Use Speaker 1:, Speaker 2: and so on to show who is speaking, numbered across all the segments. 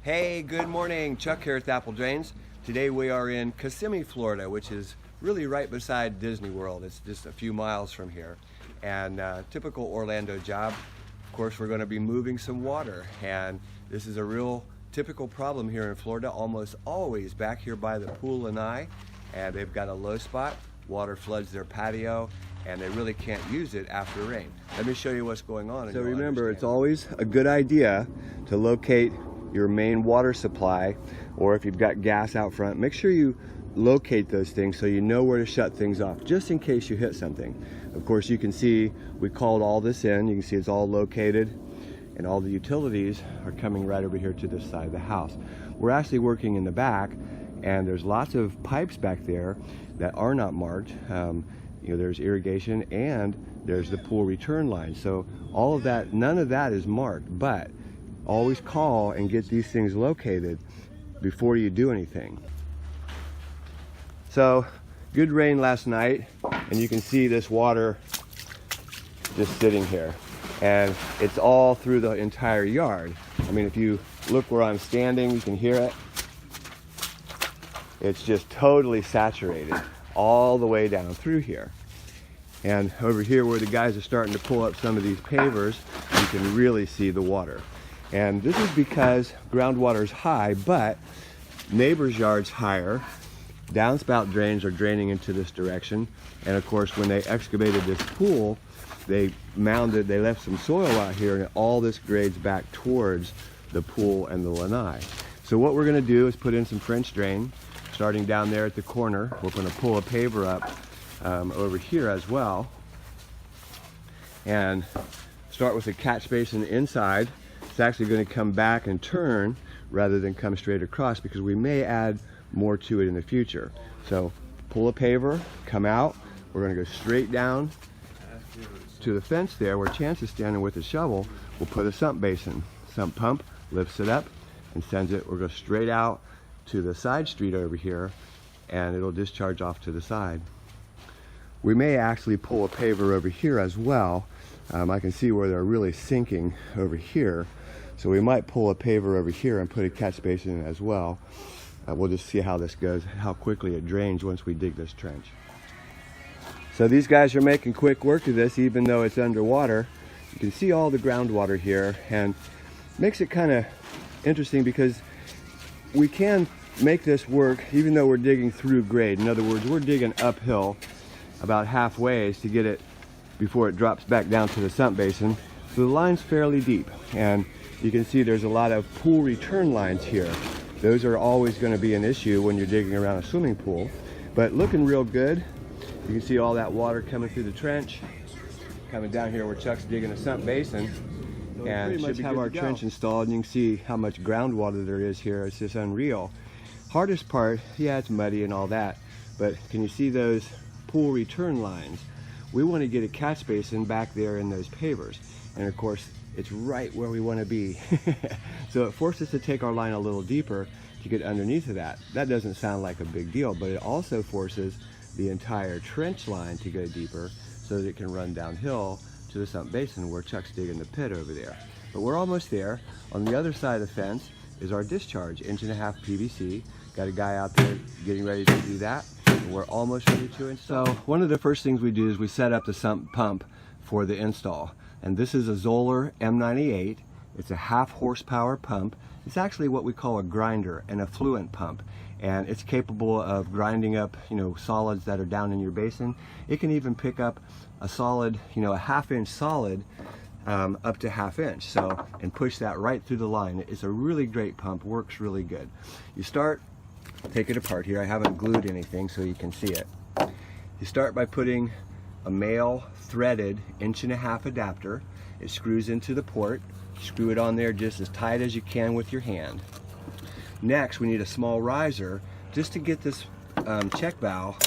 Speaker 1: Hey, good morning. Chuck here at Apple Drains. Today we are in Kissimmee, Florida, which is really right beside Disney World. It's just a few miles from here. And typical Orlando job. Of course, we're going to be moving some water. And this is a real typical problem here in Florida, almost always back here by the pool lanai. And they've got a low spot. Water floods their patio, and they really can't use it after rain. Let me show you what's going on. So remember, it's always a good idea to locate your main water supply, or if you've got gas out front, make sure you locate those things so you know where to shut things off, just in case you hit something. Of course, you can see we called all this in. You can see it's all located, and all the utilities are coming right over here to this side of the house. We're actually working in the back, and there's lots of pipes back there that are not marked. There's irrigation, and there's the pool return line. So all of that, none of that is marked, but always call and get these things located before you do anything. So good rain last night, and you can see this water just sitting here, and it's all through the entire yard. I mean, if you look where I'm standing, you can hear it. It's just totally saturated all the way down through here. And over here where the guys are starting to pull up some of these pavers, you can really see the water. And this is because groundwater is high, but neighbors' yards higher. Downspout drains are draining into this direction. And of course, when they excavated this pool, they left some soil out here, and all this grades back towards the pool and the lanai. So what we're gonna do is put in some French drain, starting down there at the corner. We're gonna pull a paver up over here as well, and start with a catch basin inside. It's actually going to come back and turn rather than come straight across, because we may add more to it in the future. So pull a paver, come out. We're going to go straight down to the fence there where Chance is standing with a shovel. We'll put a sump basin. Sump pump lifts it up and sends it. We'll go straight out to the side street over here, and it'll discharge off to the side. We may actually pull a paver over here as well. I can see where they're really sinking over here. So we might pull a paver over here and put a catch basin in as well. We'll just see how this goes, how quickly it drains once we dig this trench. So these guys are making quick work of this, even though it's underwater. You can see all the groundwater here, and makes it kind of interesting because we can make this work even though we're digging through grade. In other words, we're digging uphill about halfway to get it before it drops back down to the sump basin. So the line's fairly deep, and you can see there's a lot of pool return lines here. Those are always going to be an issue when you're digging around a swimming pool, but looking real good. You can see all that water coming through the trench, coming down here where Chuck's digging a sump basin. And pretty much have our trench installed, and you can see how much groundwater there is here. It's just unreal. Hardest part, yeah, it's muddy and all that, but can you see those pool return lines? We want to get a catch basin back there in those pavers, and of course it's right where we want to be. So it forced us to take our line a little deeper to get underneath of that. That doesn't sound like a big deal, but it also forces the entire trench line to go deeper so that it can run downhill to the sump basin where Chuck's digging the pit over there. But we're almost there. On the other side of the fence is our discharge, 1.5" PVC. Got a guy out there getting ready to do that. We're almost ready to install. So one of the first things we do is we set up the sump pump for the install. And this is a Zoller M98. It's a 1/2 horsepower pump. It's actually what we call a grinder, an effluent pump. And it's capable of grinding up, solids that are down in your basin. It can even pick up a solid, a 1/2 inch solid up to 1/2 inch. So, and push that right through the line. It's a really great pump, works really good. You start, take it apart here. I haven't glued anything so you can see it. You start by putting a male threaded 1.5" adapter. It screws into the port. Screw it on there just as tight as you can with your hand. Next, we need a small riser just to get this check valve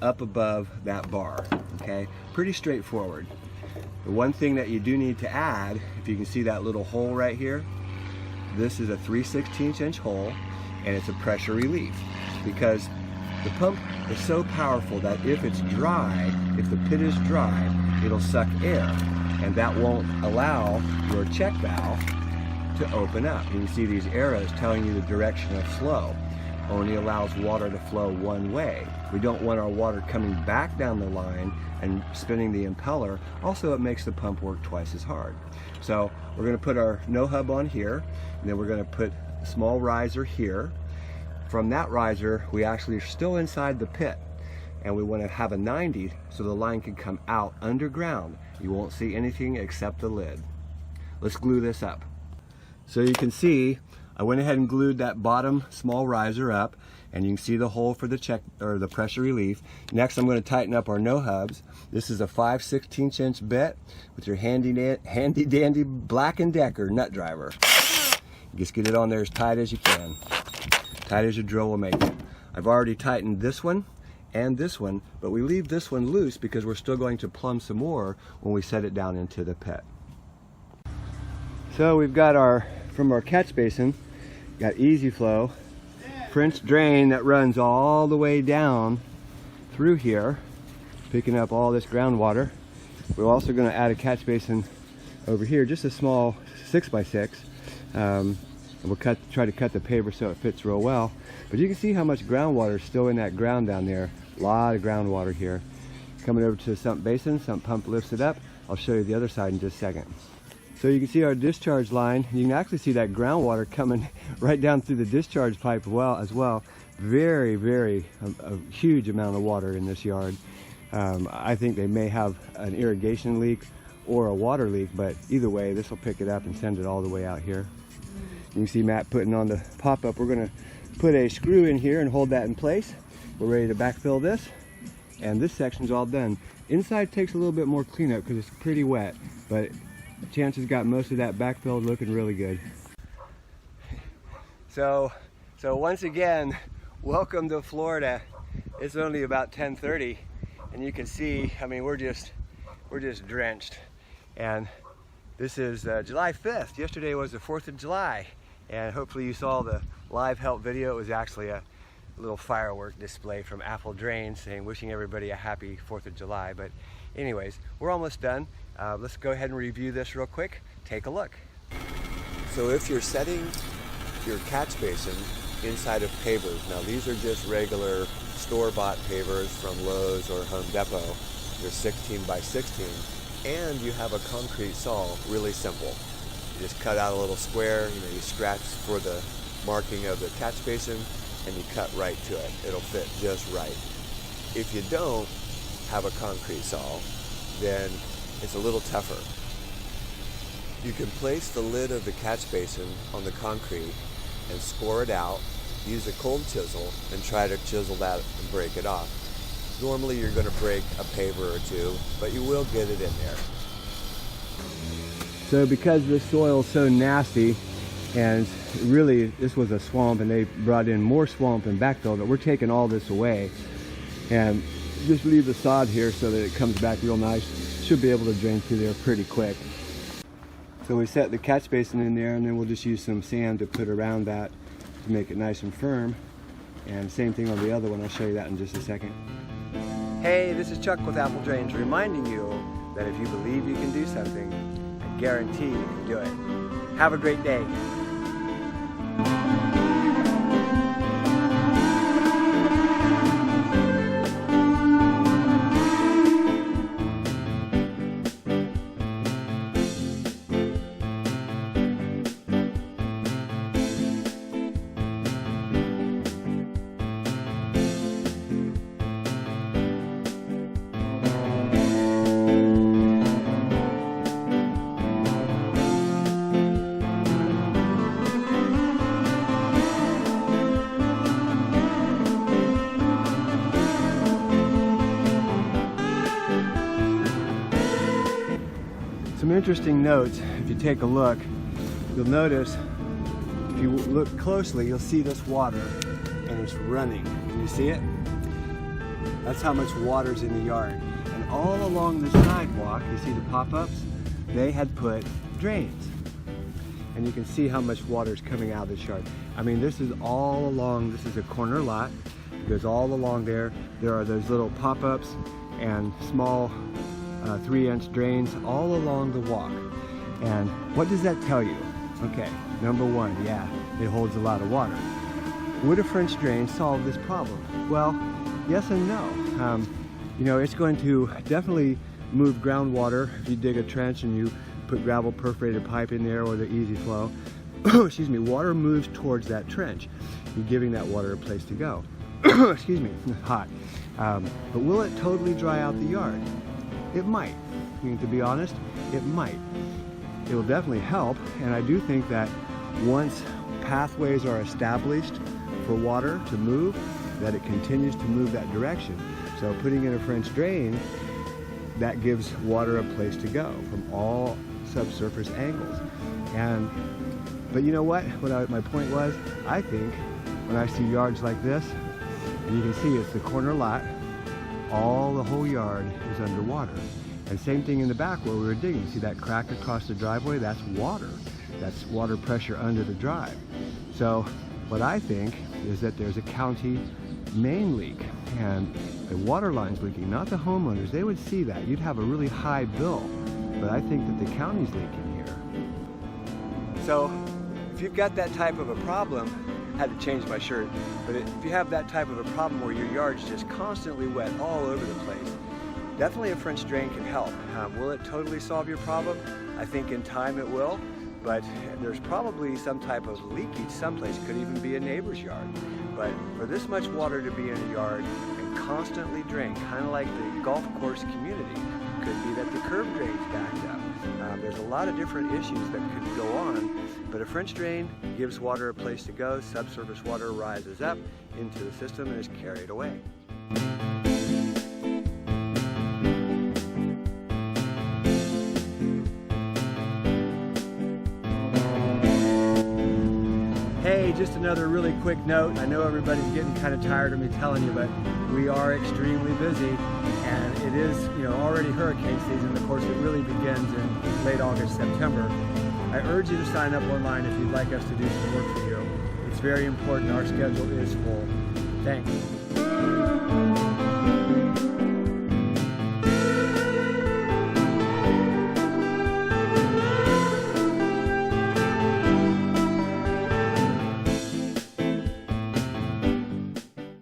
Speaker 1: up above that bar. Okay, pretty straightforward. The one thing that you do need to add, if you can see that little hole right here, this is a 3/16 inch hole, and it's a pressure relief, because the pump is so powerful that if it's dry, if the pit is dry, it'll suck air, and that won't allow your check valve to open up. You can see these arrows telling you the direction of flow. Only allows water to flow one way. We don't want our water coming back down the line and spinning the impeller. Also, it makes the pump work twice as hard. So we're going to put our no hub on here, and then we're going to put a small riser here. From that riser, we actually are still inside the pit, and we want to have a 90 so the line can come out underground. You won't see anything except the lid. Let's glue this up. So you can see I went ahead and glued that bottom small riser up, and you can see the hole for the check or the pressure relief. Next, I'm going to tighten up our no hubs. This is a 5/16 inch bit with your handy dandy Black & Decker nut driver. Just get it on there as tight as you can. Tight as your drill will make it. I've already tightened this one and this one, but we leave this one loose because we're still going to plumb some more when we set it down into the pit. So we've got from our catch basin, got easy flow, French drain that runs all the way down through here, picking up all this groundwater. We're also going to add a catch basin over here, just a small 6x6. And we'll try to cut the paver so it fits real well. But you can see how much groundwater is still in that ground down there. A lot of groundwater here. Coming over to the sump basin, sump pump lifts it up. I'll show you the other side in just a second. So you can see our discharge line. You can actually see that groundwater coming right down through the discharge pipe as well. Very, very a huge amount of water in this yard. I think they may have an irrigation leak or a water leak, but either way, this will pick it up and send it all the way out here. You can see Matt putting on the pop-up. We're going to put a screw in here and hold that in place. We're ready to backfill this, and this section's all done. Inside takes a little bit more cleanup because it's pretty wet, but Chance got most of that backfilled, looking really good. So once again, welcome to Florida. It's only about 10:30, and you can see, I mean, we're just drenched. And this is July 5th. Yesterday was the 4th of July, and hopefully you saw the live help video. It was actually a little firework display from Apple Drain saying wishing everybody a happy 4th of July. But anyways, we're almost done. Let's go ahead and review this real quick. Take a look. So if you're setting your catch basin inside of pavers, now these are just regular store-bought pavers from Lowe's or Home Depot. They're 16x16, and you have a concrete saw. Really simple. You just cut out a little square, you scratch for the marking of the catch basin, and you cut right to it. It'll fit just right. If you don't have a concrete saw, then it's a little tougher. You can place the lid of the catch basin on the concrete and score it out, use a cold chisel, and try to chisel that and break it off. Normally you're going to break a paver or two, but you will get it in there. So because this soil is so nasty, and really this was a swamp and they brought in more swamp and backfilled it, we're taking all this away and just leave the sod here so that it comes back real nice. Should be able to drain through there pretty quick. So we set the catch basin in there, and then we'll just use some sand to put around that to make it nice and firm. And same thing on the other one. I'll show you that in just a second. Hey, this is Chuck with Apple Drains, reminding you that if you believe you can do something, I guarantee you can do it. Have a great day. Some interesting notes, if you take a look, you'll notice, if you look closely, you'll see this water, and it's running. Can you see it? That's how much water's in the yard. And all along the sidewalk, you see the pop-ups? They had put drains. And you can see how much water is coming out of this yard. I mean, this is all along, this is a corner lot. It goes all along there. There are those little pop-ups and small 3-inch drains all along the walk. And what does that tell you? Okay, number one, yeah, it holds a lot of water. Would a French drain solve this problem? Well, yes and no. You know, it's going to definitely move groundwater. If you dig a trench and you put gravel perforated pipe in there or the easy flow, excuse me, water moves towards that trench. You're giving that water a place to go. Excuse me, it's hot. But will it totally dry out the yard? It might. I mean, to be honest, it might. It will definitely help, and I do think that once pathways are established for water to move, that it continues to move that direction. So putting in a French drain, that gives water a place to go from all subsurface angles. But you know what? My point was, I think when I see yards like this, and you can see it's the corner lot, the whole yard is underwater. And same thing in the back where we were digging. See that crack across the driveway? That's water. That's water pressure under the drive. So what I think is that there's a county main leak and the water line's leaking, not the homeowners. They would see that. You'd have a really high bill. But I think that the county's leaking here. So if you've got that type of a problem, I had to change my shirt, but if you have that type of a problem where your yard's just constantly wet all over the place, definitely a French drain can help. Will it totally solve your problem? I think in time it will, but there's probably some type of leakage someplace. Could even be a neighbor's yard. But for this much water to be in a yard and constantly drain, kind of like the golf course community, could be that the curb drain's backed up. There's a lot of different issues that could go on, but a French drain gives water a place to go. Subsurface water rises up into the system and is carried away. Hey, just another really quick note. I know everybody's getting kind of tired of me telling you, but we are extremely busy, and it is, already hurricane season. Of course, it really begins in late August, September. I urge you to sign up online if you'd like us to do some work for you. It's very important. Our schedule is full. Thanks.